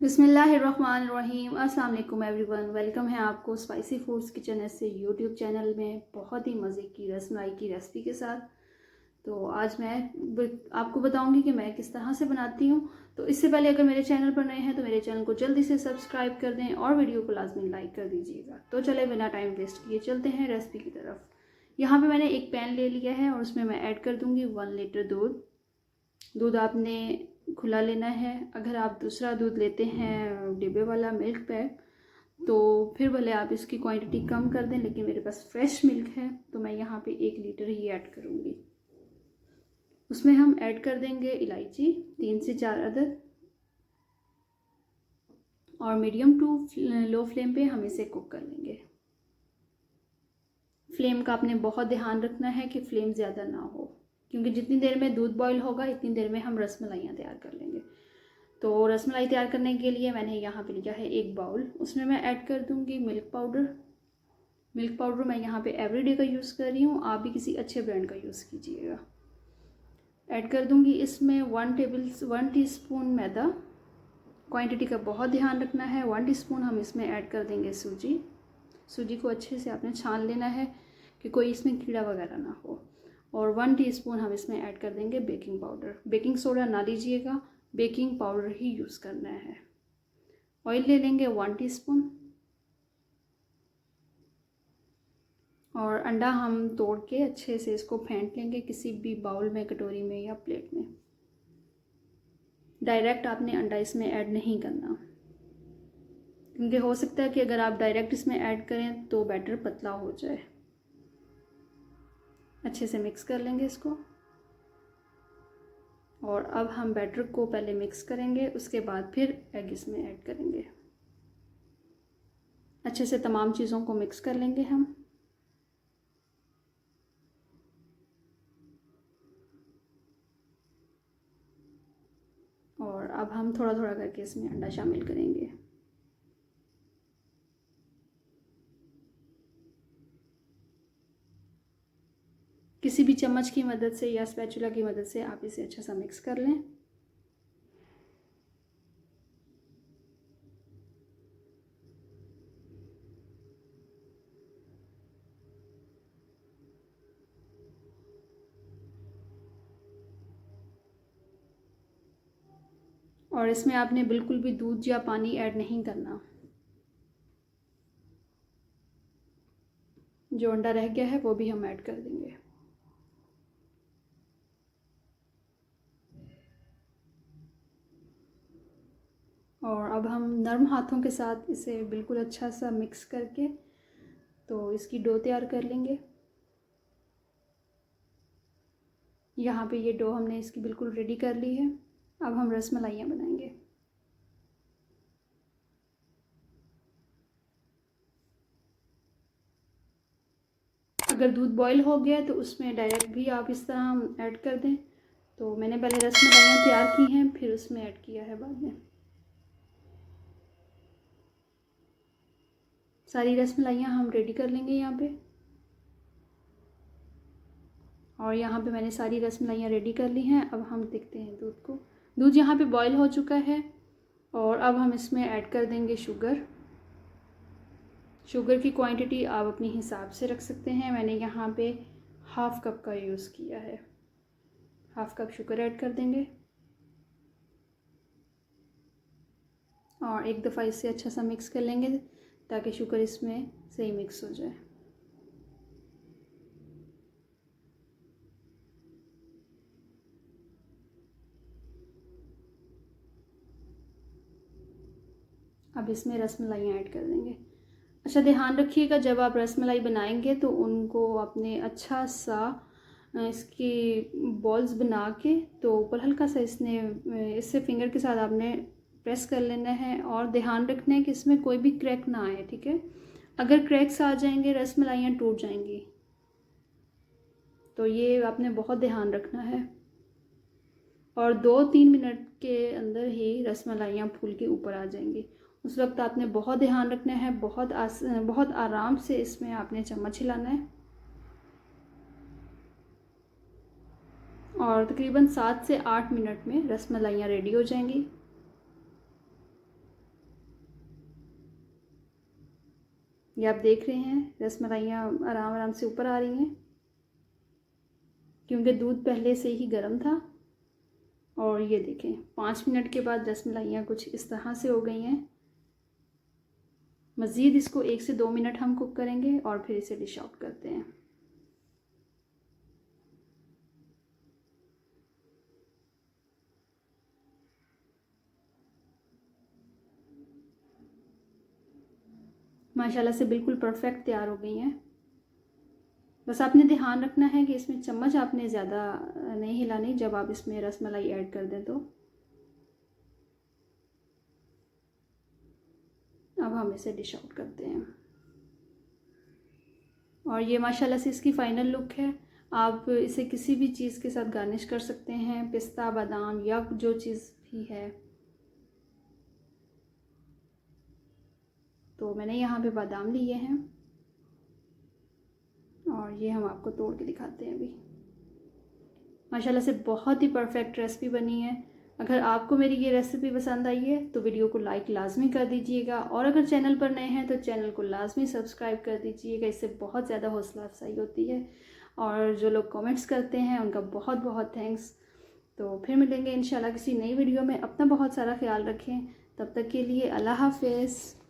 बिस्मिल्लाहिर्रहमानिर्रहीम। अस्सलाम वालेकुम एवरीवन, वेलकम है आपको स्पाइसी फूड्स किचन ऐसे यूट्यूब चैनल में बहुत ही मज़े की रसमलाई की रेसिपी के साथ। तो आज मैं आपको बताऊंगी कि मैं किस तरह से बनाती हूँ। तो इससे पहले अगर मेरे चैनल पर नए हैं तो मेरे चैनल को जल्दी से सब्सक्राइब कर दें और वीडियो को लाजमी लाइक कर दीजिएगा। तो चले बिना टाइम वेस्ट किए चलते हैं रेसिपी की तरफ। यहाँ पर मैंने एक पैन ले लिया है और उसमें मैं ऐड कर दूँगी 1 लीटर दूध। दूध आपने खुला लेना है। अगर आप दूसरा दूध लेते हैं डिब्बे वाला मिल्क पैक तो फिर भले आप इसकी क्वांटिटी कम कर दें, लेकिन मेरे पास फ्रेश मिल्क है तो मैं यहाँ पे 1 लीटर ही ऐड करूँगी। उसमें हम ऐड कर देंगे इलायची 3 से 4 अदद और मीडियम टू लो फ्लेम पे हम इसे कुक कर लेंगे। फ्लेम का आपने बहुत ध्यान रखना है कि फ्लेम ज़्यादा ना हो, क्योंकि जितनी देर में दूध बॉईल होगा इतनी देर में हम रसमलाइयाँ तैयार कर लेंगे। तो रसमलाई तैयार करने के लिए मैंने यहाँ पे लिया है 1 बाउल। उसमें मैं ऐड कर दूँगी मिल्क पाउडर। मिल्क पाउडर मैं यहाँ पे एवरीडे का यूज़ कर रही हूँ, आप भी किसी अच्छे ब्रांड का यूज़ कीजिएगा। ऐड कर दूँगी इसमें 1 टीस्पून मैदा। क्वांटिटी का बहुत ध्यान रखना है। 1 टीस्पून हम इसमें ऐड कर देंगे सूजी। सूजी को अच्छे से आपने छान लेना है कि कोई इसमें कीड़ा वगैरह ना हो। और 1 टीस्पून हम इसमें ऐड कर देंगे बेकिंग पाउडर। बेकिंग सोडा ना लीजिएगा, बेकिंग पाउडर ही यूज़ करना है। ऑयल ले लेंगे 1 टीस्पून और अंडा हम तोड़ के अच्छे से इसको फेंट लेंगे किसी भी बाउल में, कटोरी में या प्लेट में। डायरेक्ट आपने अंडा इसमें ऐड नहीं करना, क्योंकि हो सकता है कि अगर आप डायरेक्ट इसमें ऐड करें तो बैटर पतला हो जाए। अच्छे से मिक्स कर लेंगे इसको। और अब हम बैटर को पहले मिक्स करेंगे, उसके बाद फिर एग इसमें ऐड करेंगे। अच्छे से तमाम चीज़ों को मिक्स कर लेंगे हम। और अब हम थोड़ा थोड़ा करके इसमें अंडा शामिल करेंगे। किसी भी चम्मच की मदद से या स्पैचुला की मदद से आप इसे अच्छा सा मिक्स कर लें। और इसमें आपने बिल्कुल भी दूध या पानी ऐड नहीं करना। जो अंडा रह गया है वो भी हम ऐड कर देंगे। और अब हम नरम हाथों के साथ इसे बिल्कुल अच्छा सा मिक्स करके तो इसकी डो तैयार कर लेंगे। यहाँ पे ये डो हमने इसकी बिल्कुल रेडी कर ली है। अब हम रसमलाइयाँ बनाएंगे। अगर दूध बॉईल हो गया है तो उसमें डायरेक्ट भी आप इस तरह ऐड कर दें। तो मैंने पहले रसमलाइयाँ तैयार की हैं, फिर उसमें ऐड किया है बाद में। सारी रसमलाइयाँ हम रेडी कर लेंगे यहाँ पे। और यहाँ पे मैंने सारी रसमलाइयाँ रेडी कर ली हैं। अब हम देखते हैं दूध को। दूध यहाँ पे बॉईल हो चुका है और अब हम इसमें ऐड कर देंगे शुगर। शुगर की क्वांटिटी आप अपने हिसाब से रख सकते हैं। मैंने यहाँ पे हाफ़ कप का यूज़ किया है। हाफ़ कप शुगर ऐड कर देंगे और एक दफ़ा इसे अच्छा सा मिक्स कर लेंगे ताकि शुगर इसमें सही मिक्स हो जाए। अब इसमें रसमलाइयाँ ऐड कर देंगे। अच्छा ध्यान रखिएगा, जब आप रसमलाई बनाएंगे तो उनको आपने अच्छा सा इसकी बॉल्स बना के तो ऊपर हल्का सा इससे फिंगर के साथ आपने प्रेस कर लेना है। और ध्यान रखना है कि इसमें कोई भी क्रैक ना आए, ठीक है। अगर क्रैक्स आ जाएंगे रसमलाइयाँ टूट जाएंगी, तो ये आपने बहुत ध्यान रखना है। और 2-3 मिनट के अंदर ही रसमलाइयाँ फूल के ऊपर आ जाएंगी। उस वक्त आपने बहुत ध्यान रखना है, बहुत आराम से इसमें आपने चम्मच हिलाना है। और तकरीबन 7 से 8 मिनट में रसमलाइयाँ रेडी हो जाएंगी। ये आप देख रहे हैं रसमलाइयाँ आराम आराम से ऊपर आ रही हैं, क्योंकि दूध पहले से ही गर्म था। और ये देखें 5 मिनट के बाद रसमलाइयाँ कुछ इस तरह से हो गई हैं। मज़ीद इसको 1 से 2 मिनट हम कुक करेंगे और फिर इसे डिश आउट करते हैं। माशाल्लाह से बिल्कुल परफेक्ट तैयार हो गई हैं। बस आपने ध्यान रखना है कि इसमें चम्मच आपने ज़्यादा नहीं हिलानी जब आप इसमें रसमलाई ऐड कर दें। तो अब हम इसे डिश आउट करते हैं। और ये माशाल्लाह से इसकी फ़ाइनल लुक है। आप इसे किसी भी चीज़ के साथ गार्निश कर सकते हैं, पिस्ता, बादाम या जो चीज़ भी है। तो मैंने यहाँ पे बादाम लिए हैं और ये हम आपको तोड़ के दिखाते हैं अभी। माशाल्लाह से बहुत ही परफेक्ट रेसिपी बनी है। अगर आपको मेरी ये रेसिपी पसंद आई है तो वीडियो को लाइक लाजमी कर दीजिएगा, और अगर चैनल पर नए हैं तो चैनल को लाजमी सब्सक्राइब कर दीजिएगा। इससे बहुत ज़्यादा हौसला अफजाई होती है। और जो लोग कमेंट्स करते हैं उनका बहुत बहुत थैंक्स। तो फिर मिलेंगे इंशाल्लाह किसी नई वीडियो में। अपना बहुत सारा ख्याल रखें। तब तक के लिए अल्लाह हाफिज़।